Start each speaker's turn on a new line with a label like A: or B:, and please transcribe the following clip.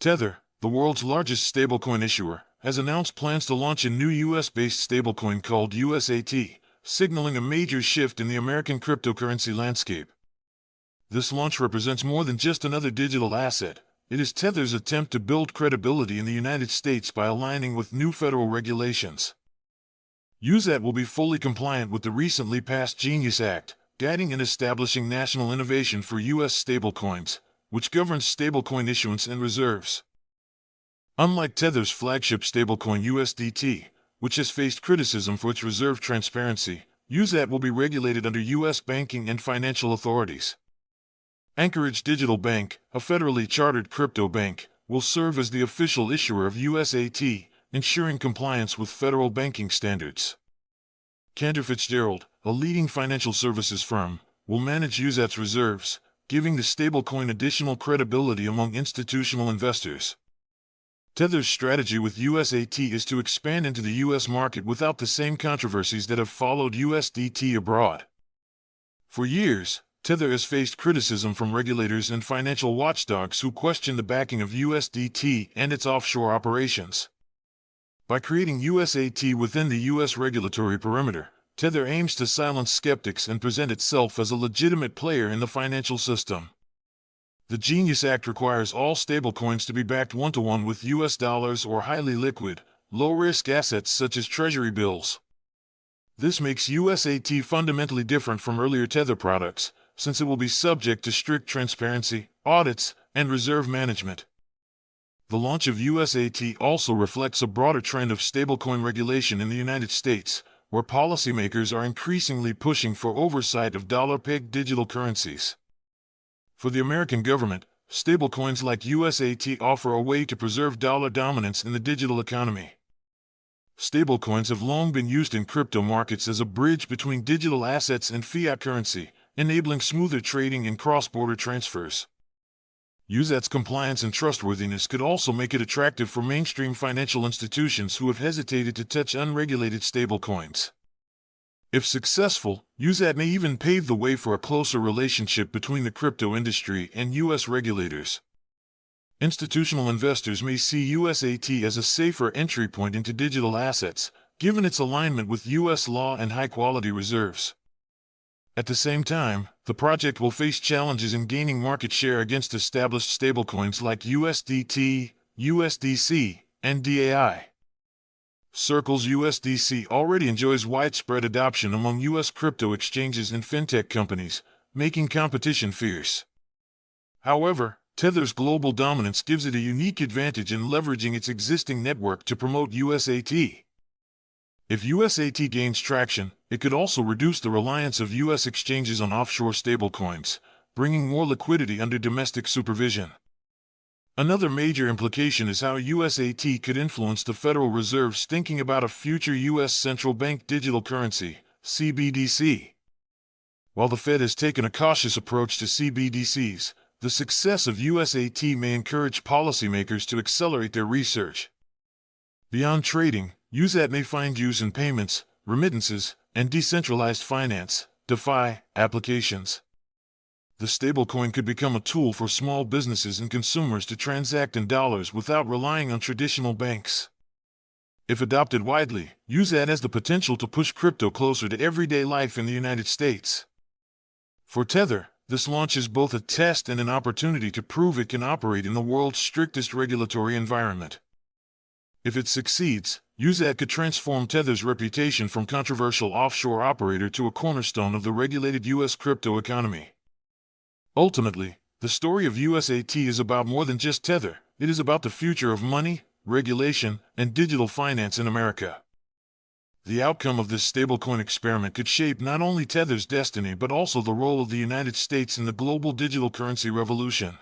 A: Tether, the world's largest stablecoin issuer, has announced plans to launch a new US-based stablecoin called USAT, signaling a major shift in the American cryptocurrency landscape. This launch represents more than just another digital asset. It is Tether's attempt to build credibility in the United States by aligning with new federal regulations. USAT will be fully compliant with the recently passed Genius Act, guiding and establishing national innovation for U.S. stablecoins, which governs stablecoin issuance and reserves. Unlike Tether's flagship stablecoin USDT, which has faced criticism for its reserve transparency, USAT will be regulated under U.S. banking and financial authorities. Anchorage Digital Bank, a federally chartered crypto bank, will serve as the official issuer of USAT, ensuring compliance with federal banking standards. Cantor Fitzgerald, a leading financial services firm, will manage USAT's reserves, giving the stablecoin additional credibility among institutional investors. Tether's strategy with USAT is to expand into the U.S. market without the same controversies that have followed USDT abroad. For years, Tether has faced criticism from regulators and financial watchdogs who question the backing of USDT and its offshore operations. By creating USAT within the U.S. regulatory perimeter, Tether aims to silence skeptics and present itself as a legitimate player in the financial system. The Genius Act requires all stablecoins to be backed one-to-one with U.S. dollars or highly liquid, low-risk assets such as treasury bills. This makes USAT fundamentally different from earlier Tether products, since it will be subject to strict transparency, audits, and reserve management. The launch of USAT also reflects a broader trend of stablecoin regulation in the United States, where policymakers are increasingly pushing for oversight of dollar-pegged digital currencies. For the American government, stablecoins like USAT offer a way to preserve dollar dominance in the digital economy. Stablecoins have long been used in crypto markets as a bridge between digital assets and fiat currency, enabling smoother trading and cross-border transfers. USAT's compliance and trustworthiness could also make it attractive for mainstream financial institutions who have hesitated to touch unregulated stablecoins. If successful, USAT may even pave the way for a closer relationship between the crypto industry and U.S. regulators. Institutional investors may see USAT as a safer entry point into digital assets, given its alignment with U.S. law and high-quality reserves. At the same time, the project will face challenges in gaining market share against established stablecoins like USDT, USDC, and DAI. Circle's USDC already enjoys widespread adoption among U.S. crypto exchanges and fintech companies, making competition fierce. However, Tether's global dominance gives it a unique advantage in leveraging its existing network to promote USAT. If USAT gains traction, it could also reduce the reliance of U.S. exchanges on offshore stablecoins, bringing more liquidity under domestic supervision. Another major implication is how USAT could influence the Federal Reserve's thinking about a future U.S. central bank digital currency, CBDC. While the Fed has taken a cautious approach to CBDCs, the success of USAT may encourage policymakers to accelerate their research. Beyond trading, USAT may find use in payments, remittances, and decentralized finance, DeFi, applications. The stablecoin could become a tool for small businesses and consumers to transact in dollars without relying on traditional banks. If adopted widely, USAT has the potential to push crypto closer to everyday life in the United States. For Tether, this launch is both a test and an opportunity to prove it can operate in the world's strictest regulatory environment. If it succeeds, USAT could transform Tether's reputation from controversial offshore operator to a cornerstone of the regulated U.S. crypto economy. Ultimately, the story of USAT is about more than just Tether. It is about the future of money, regulation, and digital finance in America. The outcome of this stablecoin experiment could shape not only Tether's destiny but also the role of the United States in the global digital currency revolution.